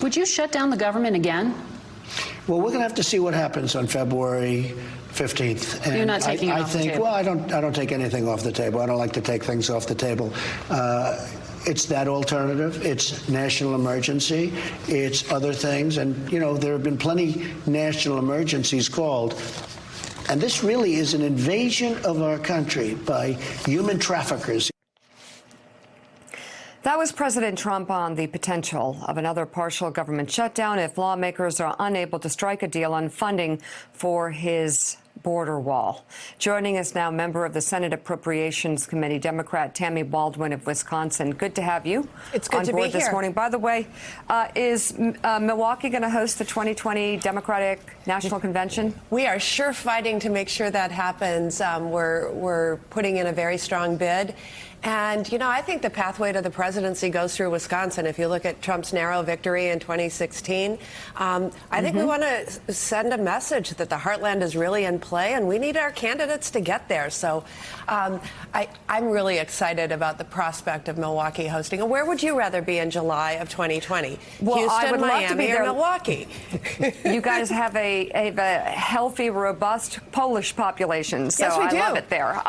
Would you shut down the government again? Well, we're going to have to see what happens on February 15th. And you're not taking it off the table? Well, I don't take anything off the table. I don't like to take things off the table. It's that alternative. It's national emergency. It's other things. And, you know, there have been plenty national emergencies called. And this really is an invasion of our country by human traffickers. That was President Trump on the potential of another partial government shutdown if lawmakers are unable to strike a deal on funding for his border wall. Joining us now, member of the Senate Appropriations Committee, Democrat Tammy Baldwin of Wisconsin. Good to have you. It's good to be here this morning. By the way, is Milwaukee going to host the 2020 Democratic National Convention? We are sure fighting to make sure that happens. We're putting in a very strong bid. And, you know, I think the pathway to the presidency goes through Wisconsin. If you look at Trump's narrow victory in 2016, I think we want to send a message that the heartland is really in play, and we need our candidates to get there. So I'm really excited about the prospect of Milwaukee hosting. And where would you rather be in July of 2020? Well, Houston, I would Miami, love to be or there. Milwaukee? You guys have a healthy, robust Polish population, so yes, we do. I love it there.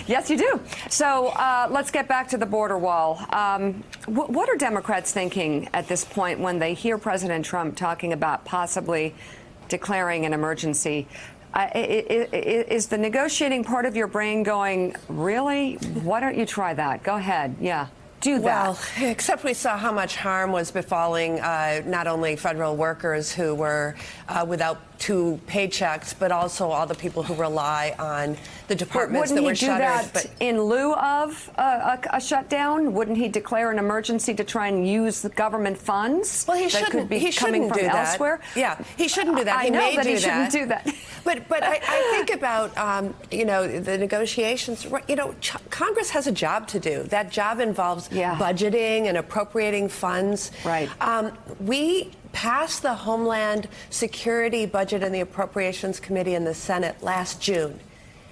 Yes, you do. So let's get back to the border wall. What are Democrats thinking at this point when they hear President Trump talking about possibly declaring an emergency? Is the negotiating part of your brain going, really? Why don't you try that? Go ahead. Yeah. Do that. Well, except we saw how much harm was befalling not only federal workers who were without two paychecks, but also all the people who rely on the departments that were shuttered. Wouldn't he do that in lieu of a shutdown? Wouldn't he declare an emergency to try and use the government funds? Well, he that shouldn't. Could be he coming shouldn't from do that. elsewhere? Yeah, he shouldn't do that. I know that he shouldn't do that. But I think about you know, the negotiations. You know, Congress has a job to do. That job involves budgeting and appropriating funds. Right. We passed the Homeland Security budget in the Appropriations Committee in the Senate last June.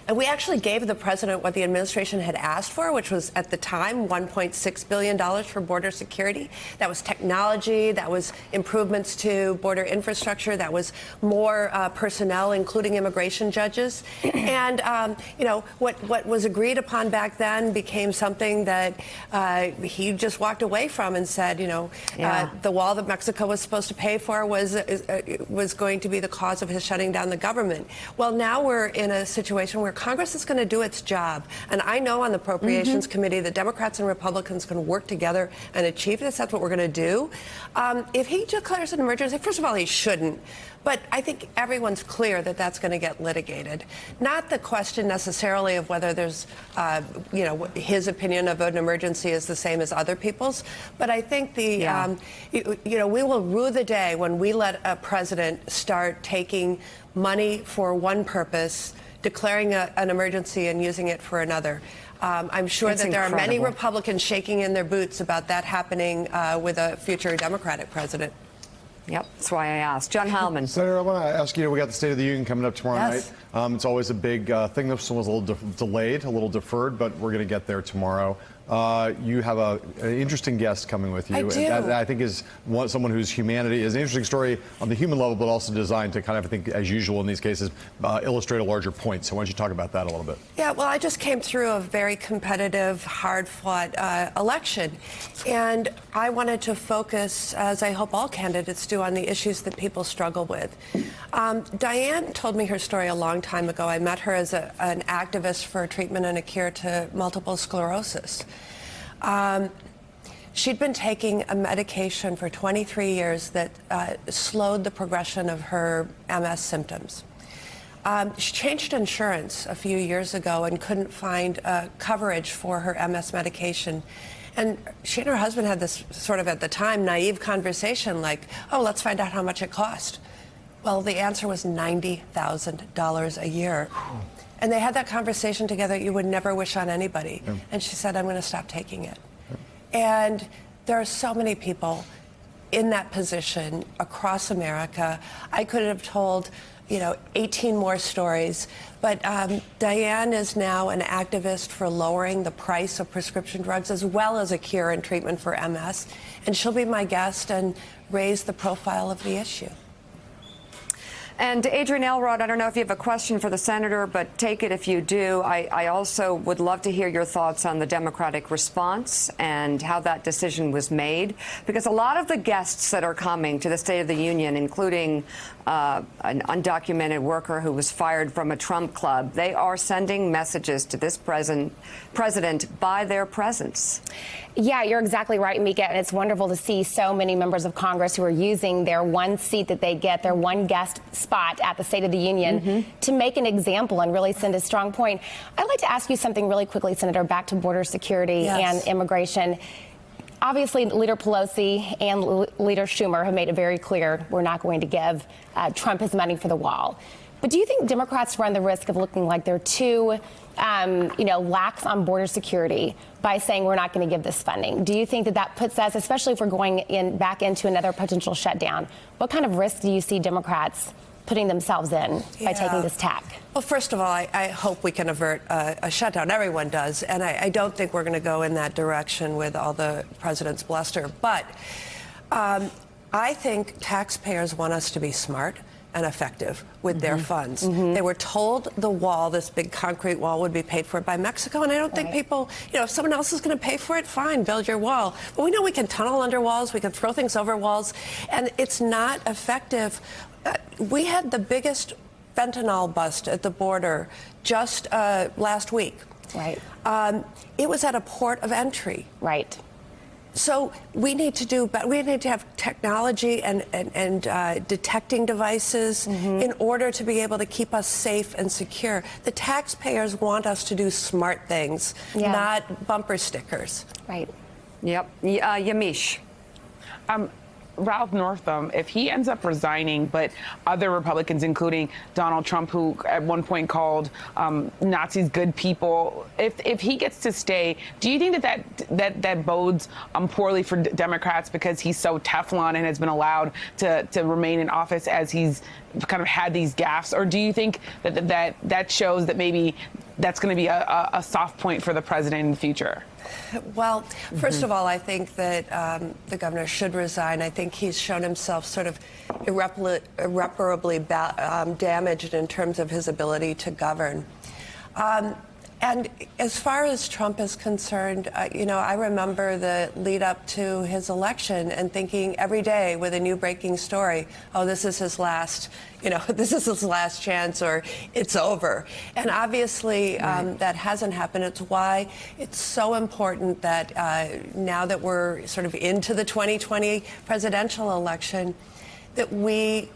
And we actually gave the president what the administration had asked for, which was at the time $1.6 billion for border security. That was technology. That was improvements to border infrastructure. That was more personnel, including immigration judges. And, you know, what was agreed upon back then became something that he just walked away from and said, you know, the wall that Mexico was supposed to pay for was going to be the cause of his shutting down the government. Well, now we're in a situation where Congress is going to do its job. And I know on the Appropriations Committee, the Democrats and Republicans can work together and achieve this. That's what we're going to do. If he declares an emergency, first of all, he shouldn't. But I think everyone's clear that that's going to get litigated. Not the question necessarily of whether there's, you know, his opinion of an emergency is the same as other people's. But I think the, you know, we will rue the day when we let a president start taking money for one purpose, declaring an emergency and using it for another. I'm sure that there are many Republicans shaking in their boots about that happening with a future Democratic president. Yep, that's why I asked. John Heilman. Senator, I want to ask you, we got the State of the Union coming up tomorrow night. It's always a big thing. This one was a little delayed, a little deferred, but we're going to get there tomorrow. You have an interesting guest coming with you. I do. I think is someone whose humanity is an interesting story on the human level, but also designed to kind of, I think, as usual in these cases, illustrate a larger point. So why don't you talk about that a little bit? Yeah, well, I just came through a very competitive, hard-fought election. And I wanted to focus, as I hope all candidates do, on the issues that people struggle with. Diane told me her story a long time ago. I met her as an activist for treatment and a cure to multiple sclerosis. She'd been taking a medication for 23 years that slowed the progression of her MS symptoms. She changed insurance a few years ago and couldn't find coverage for her MS medication. And she and her husband had this sort of, at the time, naive conversation like, oh, let's find out how much it cost. Well, the answer was $90,000 a year. And they had that conversation together you would never wish on anybody. And she said, I'm going to stop taking it. And there are so many people in that position across America. I could have told 18 more stories. But Diane is now an activist for lowering the price of prescription drugs as well as a cure and treatment for MS. And she'll be my guest and raise the profile of the issue. And Adrian Elrod, I don't know if you have a question for the senator, but take it if you do. I also would love to hear your thoughts on the Democratic response and how that decision was made, because a lot of the guests that are coming to the State of the Union, including an undocumented worker who was fired from a Trump club, they are sending messages to this president by their presence. Yeah, you're exactly right, Mika, and it's wonderful to see so many members of Congress who are using their one seat that they get, their one guest spot at the State of the Union to make an example and really send a strong point. I'd like to ask you something really quickly, Senator, back to border security and immigration. Obviously, Leader Pelosi and Leader Schumer have made it very clear we're not going to give Trump his money for the wall. But do you think Democrats run the risk of looking like they're too lax on border security by saying we're not going to give this funding? Do you think that that puts us, especially if we're going back into another potential shutdown, what kind of risk do you see Democrats putting themselves in by taking this tack? Well, first of all, I hope we can avert a shutdown. Everyone does. And I don't think we're going to go in that direction with all the president's bluster. But I think taxpayers want us to be smart and effective with their funds. They were told the wall, this big concrete wall, would be paid for by Mexico, and I don't think people, if someone else is going to pay for it, fine, build your wall. But we know we can tunnel under walls, we can throw things over walls, and it's not effective. We had the biggest fentanyl bust at the border just last week. Right. It was at a port of entry. Right. So we need to do, but we need to have technology and detecting devices in order to be able to keep us safe and secure. The taxpayers want us to do smart things, not bumper stickers. Right. Yep. Yamiche. Ralph Northam, if he ends up resigning, but other Republicans, including Donald Trump, who at one point called Nazis good people, if he gets to stay, do you think that bodes poorly for Democrats because he's so Teflon and has been allowed to remain in office as he's kind of had these gaffes? Or do you think that shows that maybe that's going to be a soft point for the president in the future? Well, first of all, I think that the governor should resign. I think he's shown himself sort of irreparably damaged in terms of his ability to govern. And as far as Trump is concerned, I remember the lead up to his election and thinking every day with a new breaking story, oh, this is his last, this is his last chance, or it's over. And obviously that hasn't happened. It's why it's so important that now that we're sort of into the 2020 presidential election, that we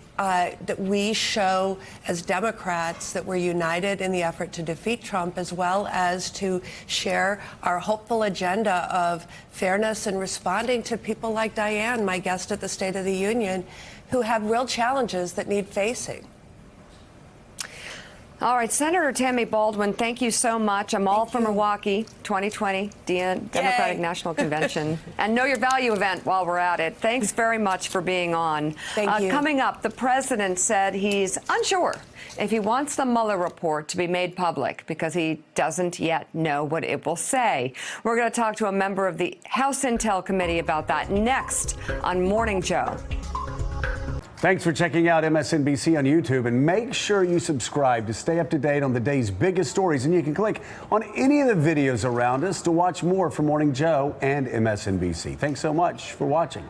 show as Democrats that we're united in the effort to defeat Trump, as well as to share our hopeful agenda of fairness and responding to people like Diane, my guest at the State of the Union, who have real challenges that need facing. All right, Senator Tammy Baldwin, thank you so much. I'm all for Milwaukee 2020 Democratic National Convention and Know Your Value event while we're at it. Thanks very much for being on. Thank you. Coming up, the president said he's unsure if he wants the Mueller report to be made public because he doesn't yet know what it will say. We're going to talk to a member of the House Intel Committee about that next on Morning Joe. Thanks for checking out MSNBC on YouTube, and make sure you subscribe to stay up to date on the day's biggest stories. And you can click on any of the videos around us to watch more from Morning Joe and MSNBC. Thanks so much for watching.